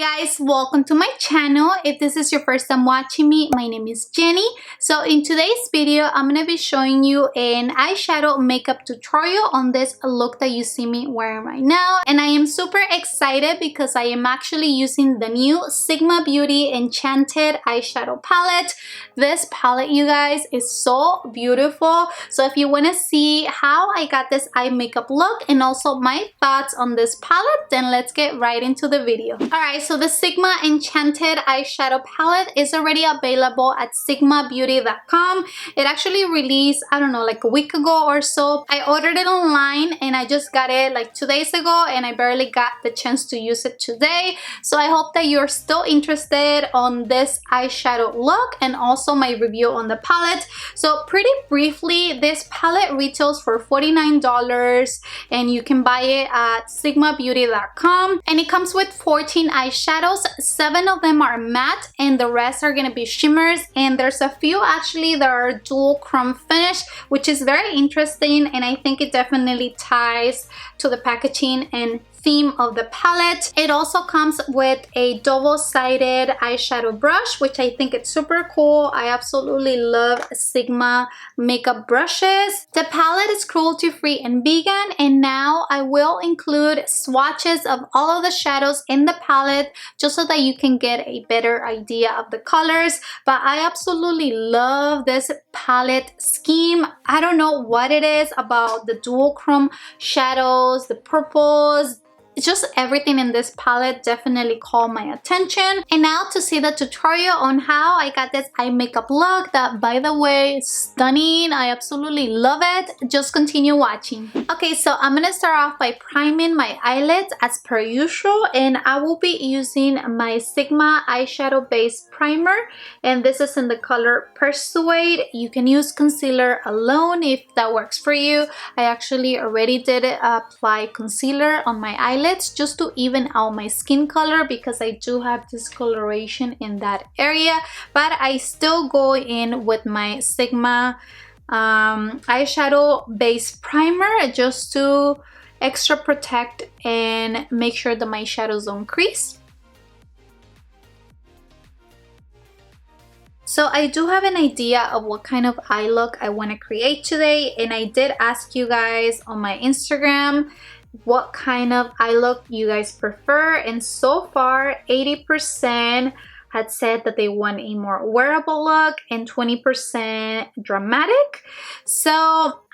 guys, welcome to my channel. If this is your first time watching me, my name is Jenny. So in today's video, I'm going to be showing you an eyeshadow makeup tutorial on this look that you see me wearing right now. And I am super excited because I am actually using the new Sigma Beauty Enchanted Eyeshadow Palette. This palette, you guys, is so beautiful. So if you want to see how I got this eye makeup look and also my thoughts on this palette, then let's get right into the video. Alright, so the Sigma Enchanted Eyeshadow Palette is already available at sigmabeauty.com. It actually released, I don't know, like a week ago or so. I ordered it online and I just got it like 2 days ago and I barely got the chance to use it today. So I hope that you're still interested on this eyeshadow look and also my review on the palette. So pretty briefly, this palette retails for $49 and you can buy it at sigmabeauty.com, and it comes with 14 eyeshadows. 7 of them are matte and the rest are gonna be shimmers, and there's a few actually that are dual chrome finish, which is very interesting, and I think it definitely ties to the packaging and theme of the palette. It also comes with a double-sided eyeshadow brush, which I think it's super cool. I absolutely love Sigma makeup brushes. The palette is cruelty-free and vegan, and now I will include swatches of all of the shadows in the palette just so that you can get a better idea of the colors. But I absolutely love this palette scheme. I don't know what it is about the dual chrome shadows, the purples, just everything in this palette definitely caught my attention. And now to see the tutorial on how I got this eye makeup look that, by the way, is stunning. I absolutely love it. Just continue watching. Okay, so I'm gonna start off by priming my eyelids as per usual, and I will be using my Sigma eyeshadow base primer, and this is in the color Persuade. You can use concealer alone if that works for you. I actually already did apply concealer on my eyelids just to even out my skin color because I do have discoloration in that area, but I still go in with my Sigma eyeshadow base primer just to extra protect and make sure that my shadows don't crease. So I do have an idea of what kind of eye look I want to create today, and I did ask you guys on my Instagram what kind of eye look you guys prefer, and so far 80% had said that they want a more wearable look and 20% dramatic. So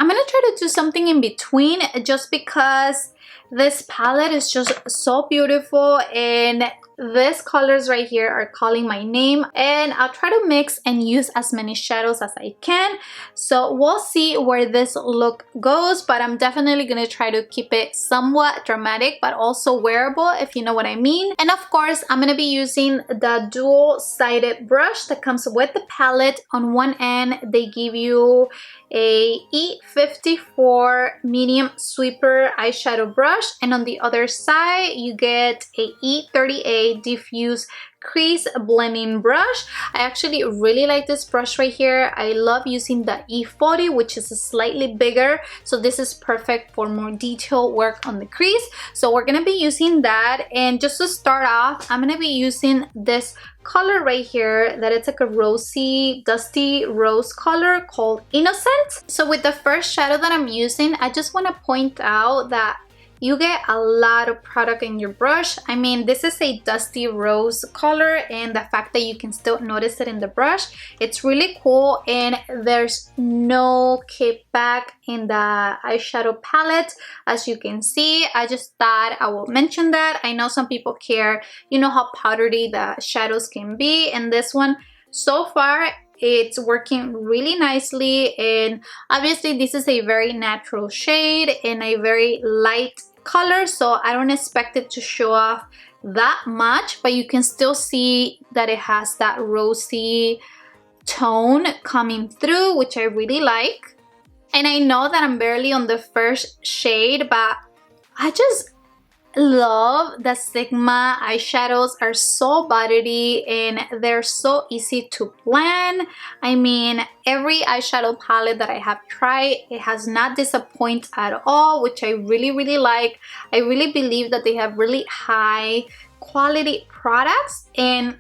I'm gonna try to do something in between just because this palette is just so beautiful and these colors right here are calling my name, and I'll try to mix and use as many shadows as I can. So we'll see where this look goes, but I'm definitely gonna try to keep it somewhat dramatic but also wearable, if you know what I mean. And of course, I'm gonna be using the dual-sided brush that comes with the palette. On one end, they give you a E54 medium sweeper eyeshadow brush, and on the other side you get a E38 diffuse crease blending brush. I actually really like this brush right here. I love using the E40, which is slightly bigger, so this is perfect for more detailed work on the crease. So we're gonna be using that, and just to start off, I'm gonna be using this color right here that it's like a rosy, dusty rose color called Innocent. So with the first shadow that I'm using, I just want to point out that you get a lot of product in your brush. I mean, this is a dusty rose color, and the fact that you can still notice it in the brush, it's really cool, and there's no kickback in the eyeshadow palette, as you can see. I just thought I will mention that. I know some people care, you know, how powdery the shadows can be, and this one, so far, it's working really nicely. And obviously this is a very natural shade and a very light color, so I don't expect it to show off that much, but you can still see that it has that rosy tone coming through, which I really like. And I know that I'm barely on the first shade, but I just love the Sigma eyeshadows. Are so buttery and they're so easy to blend. I mean, every eyeshadow palette that I have tried, it has not disappointed at all, which I really like. I really believe that they have really high quality products. And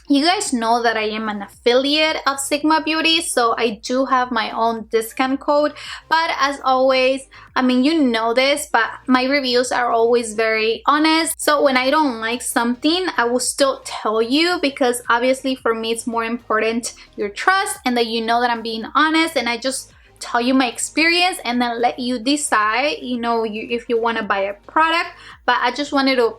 you guys know that I am an affiliate of Sigma Beauty, so I do have my own discount code. But as always, I mean, you know this, but my reviews are always very honest. So when I don't like something, I will still tell you, because obviously for me it's more important your trust and that you know that I'm being honest, and I just tell you my experience and then let you decide, you know, if you want to buy a product. But I just wanted to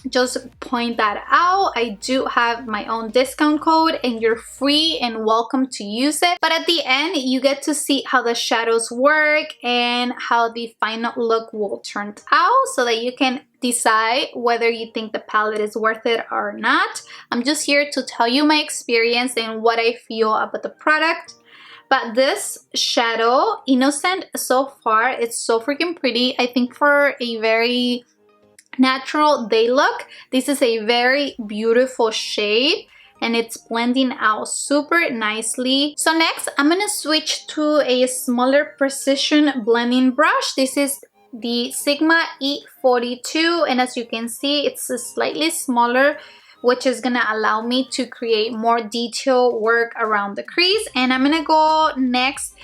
just point that out. I do have my own discount code and you're free and welcome to use it. But at the end, you get to see how the shadows work and how the final look will turn out, so that you can decide whether you think the palette is worth it or not. I'm just here to tell you my experience and what I feel about the product. But this shadow, Innocent, so far, it's so freaking pretty. I think for a very natural day look, this is a very beautiful shade and it's blending out super nicely. So next, I'm gonna switch to a smaller precision blending brush. This is the Sigma E42, and as you can see, it's slightly smaller, which is gonna allow me to create more detail work around the crease. And I'm gonna go next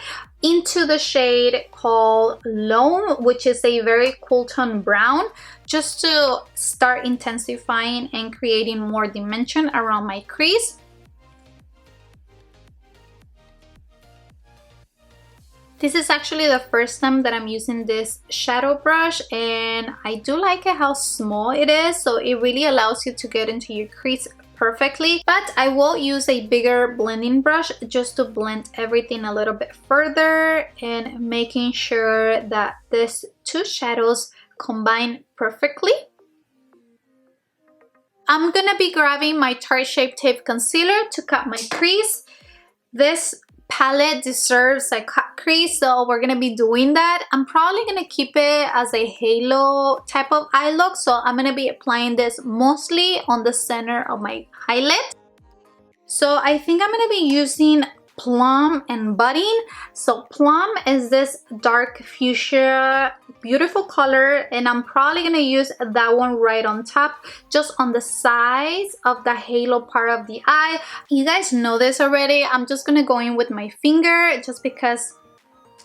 into the shade called Loam, which is a very cool tone brown, just to start intensifying and creating more dimension around my crease. This is actually the first time that I'm using this shadow brush, and I do like it how small it is, so it really allows you to get into your crease perfectly. But I will use a bigger blending brush just to blend everything a little bit further and making sure that these two shadows combine perfectly. I'm gonna be grabbing my Tarte Shape Tape Concealer to cut my crease. This palette deserves a cut crease, so we're gonna be doing that. I'm probably gonna keep it as a halo type of eye look, so I'm gonna be applying this mostly on the center of my eyelid. So I think I'm gonna be using Plum and Budding. So Plum is this dark fuchsia, beautiful color, and I'm probably gonna use that one right on top, just on the sides of the halo part of the eye. You guys know this already. I'm just gonna go in with my finger just because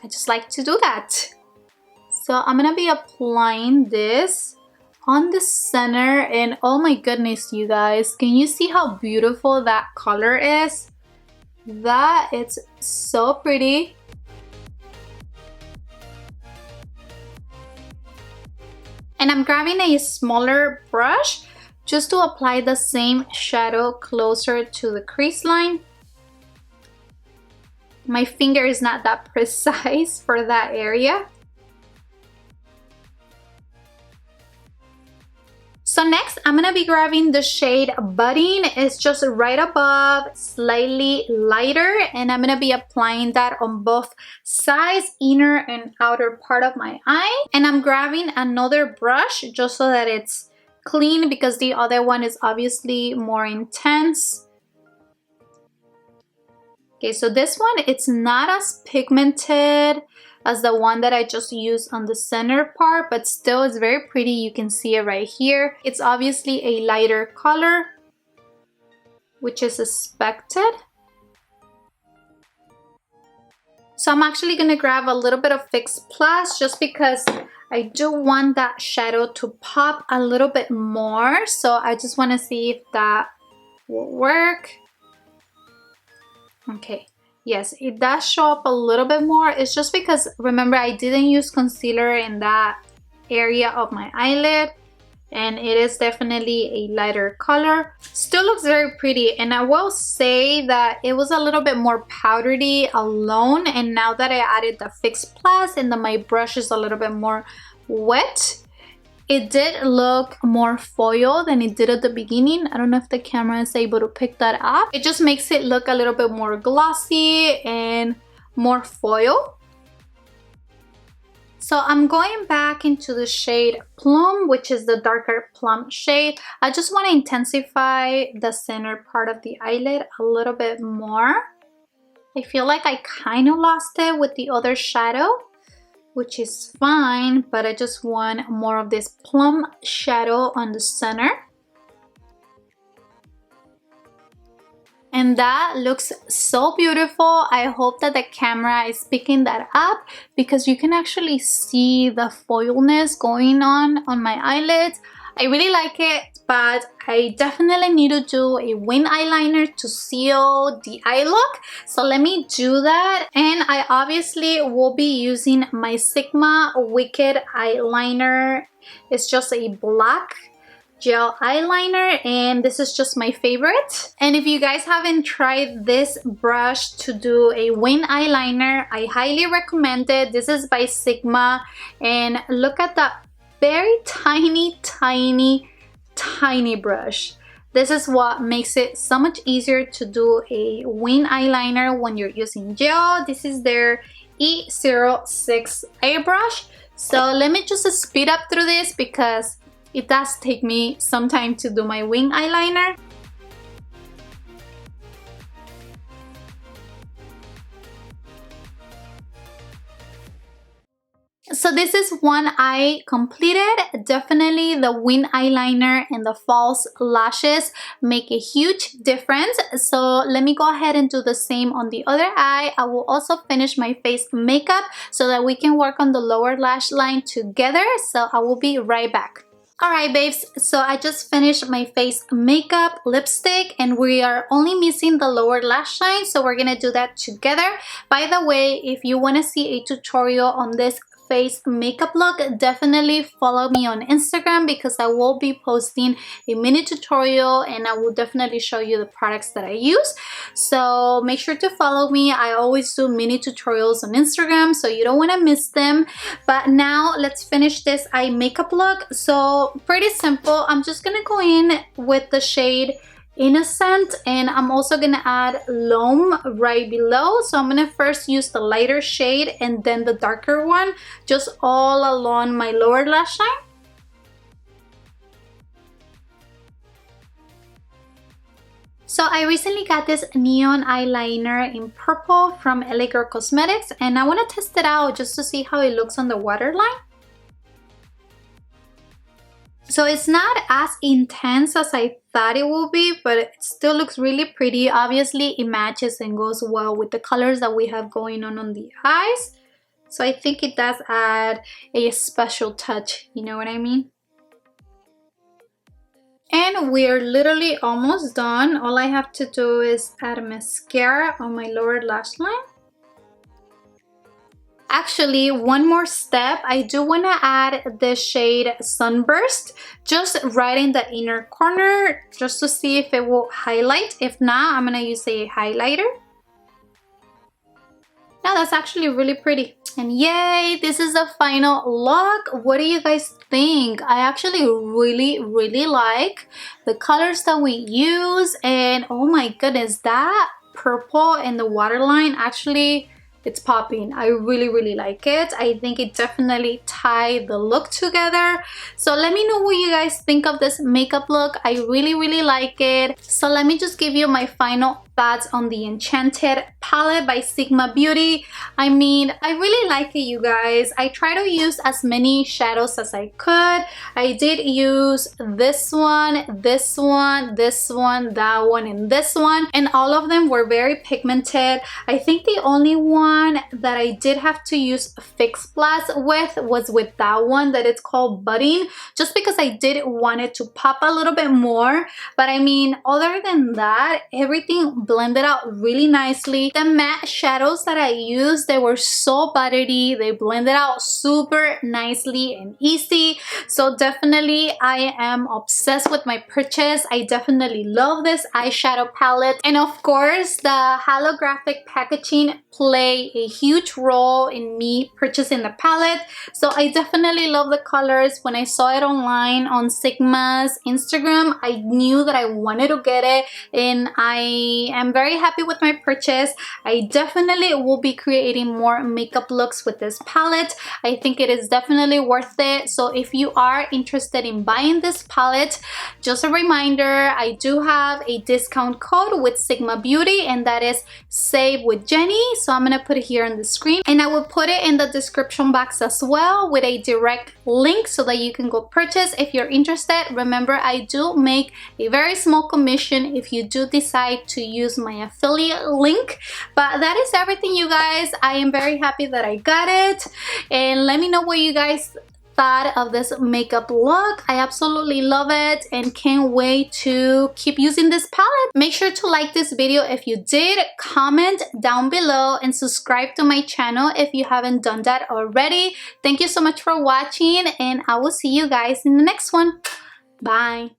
I just like to do that. So I'm gonna be applying this on the center, and oh my goodness, you guys, can you see how beautiful that color is? That it's so pretty. And I'm grabbing a smaller brush just to apply the same shadow closer to the crease line. My finger is not that precise for that area. So next, I'm gonna be grabbing the shade Budding. It's just right above, slightly lighter, and I'm gonna be applying that on both sides, inner and outer part of my eye. And I'm grabbing another brush just so that it's clean, because the other one is obviously more intense. Okay, so this one, it's not as pigmented as the one that I just used on the center part, but still it's very pretty. You can see it right here. It's obviously a lighter color, which is expected. So I'm actually gonna grab a little bit of Fix Plus just because I do want that shadow to pop a little bit more. So I just wanna see if that will work. Okay. Yes, it does show up a little bit more. It's just because, remember, I didn't use concealer in that area of my eyelid, and it is definitely a lighter color. Still looks very pretty, and I will say that it was a little bit more powdery alone, and now that I added the Fix Plus and my brush is a little bit more wet, it did look more foil than it did at the beginning. I don't know if the camera is able to pick that up. It just makes it look a little bit more glossy and more foil. So I'm going back into the shade Plum, which is the darker plum shade. I just want to intensify the center part of the eyelid a little bit more. I feel like I kind of lost it with the other shadow, which is fine, but I just want more of this plum shadow on the center. And that looks so beautiful. I hope that the camera is picking that up because you can actually see the foilness going on my eyelids. I really like it, but I definitely need to do a wing eyeliner to seal the eye look. So let me do that. And I obviously will be using my Sigma Wicked eyeliner. It's just a black gel eyeliner, and this is just my favorite. And if you guys haven't tried this brush to do a wing eyeliner, I highly recommend it. This is by Sigma, and look at that very tiny brush. This is what makes it so much easier to do a wing eyeliner when you're using gel. This is their E06 airbrush. So let me just speed up through this because it does take me some time to do my wing eyeliner. So this is one I completed. Definitely the wing eyeliner and the false lashes make a huge difference. So let me go ahead and do the same on the other eye. I will also finish my face makeup so that we can work on the lower lash line together. So I will be right back. Alright babes, so I just finished my face makeup, lipstick, and we are only missing the lower lash line, so we're gonna do that together. By the way, if you want to see a tutorial on this face makeup look, definitely follow me on Instagram because I will be posting a mini tutorial and I will definitely show you the products that I use. So make sure to follow me. I always do mini tutorials on Instagram, so you don't want to miss them. But now let's finish this eye makeup look. So pretty simple. I'm just gonna go in with the shade Innocent, and I'm also gonna add Loam right below. So I'm gonna first use the lighter shade and then the darker one just all along my lower lash line. So I recently got this neon eyeliner in purple from LA Girl Cosmetics, and I want to test it out just to see how it looks on the waterline. So it's not as intense as I thought it will be, but it still looks really pretty. Obviously, it matches and goes well with the colors that we have going on the eyes. So I think it does add a special touch, you know what I mean? And we're literally almost done. All I have to do is add mascara on my lower lash line. Actually, one more step. I do want to add the shade Sunburst just right in the inner corner just to see if it will highlight. If not, I'm going to use a highlighter. Now that's actually really pretty. And yay, this is the final look. What do you guys think? I actually really like the colors that we use. And oh my goodness, that purple in the waterline actually, it's popping. I really like it. I think it definitely tied the look together. So let me know what you guys think of this makeup look. I really like it. So let me just give you my final thoughts on the Enchanted Palette by Sigma Beauty. I mean, I really like it, you guys. I try to use as many shadows as I could. I did use this one, this one, this one, that one, and this one, and all of them were very pigmented. I think the only one that I did have to use Fix Plus with was with that one that it's called Budding, just because I did want it to pop a little bit more. But I mean, other than that, everything blended out really nicely. The matte shadows that I used, they were so buttery. They blended out super nicely and easy. So definitely I am obsessed with my purchase. I definitely love this eyeshadow palette. And of course, the holographic packaging play a huge role in me purchasing the palette. So I definitely love the colors. When I saw it online on Sigma's Instagram, I knew that I wanted to get it, and I am very happy with my purchase. I definitely will be creating more makeup looks with this palette. I think it is definitely worth it. So if you are interested in buying this palette, just a reminder, I do have a discount code with Sigma Beauty, and that is Save with Jenny. So I'm gonna put it here on the screen, and I will put it in the description box as well with a direct link so that you can go purchase if you're interested. Remember, I do make a very small commission if you do decide to use use my affiliate link. But that is everything, you guys. I am very happy that I got it, and let me know what you guys thought of this makeup look. I absolutely love it and can't wait to keep using this palette. Make sure to like this video if you did, comment down below, and subscribe to my channel if you haven't done that already. Thank you so much for watching, and I will see you guys in the next one. Bye.